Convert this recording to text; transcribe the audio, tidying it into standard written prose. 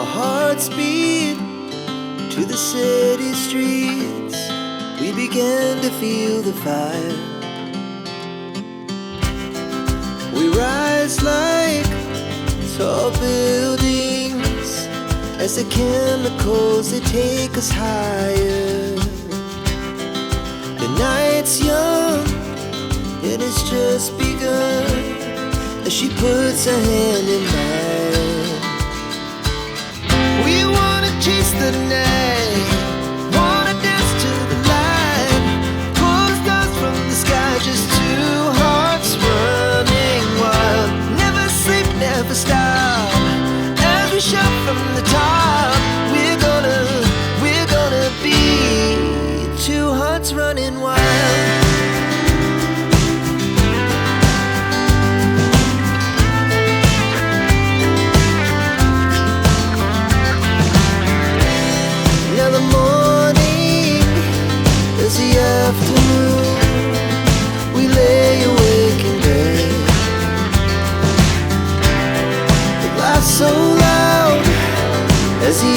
Our hearts beat to the city streets. We began to feel the fire. We rise like tall buildings as the chemicals, they take us higher. The night's young, it has just begun, as she puts her hand in mine. We wanna chase the night, wanna dance to the light, pull the stars from the sky, just two hearts running wild. Never sleep, never stop, as we shout from the top. We're gonna be two hearts running wild. Now the morning is the afternoon. We lay awake in bed. The laughs so loud as the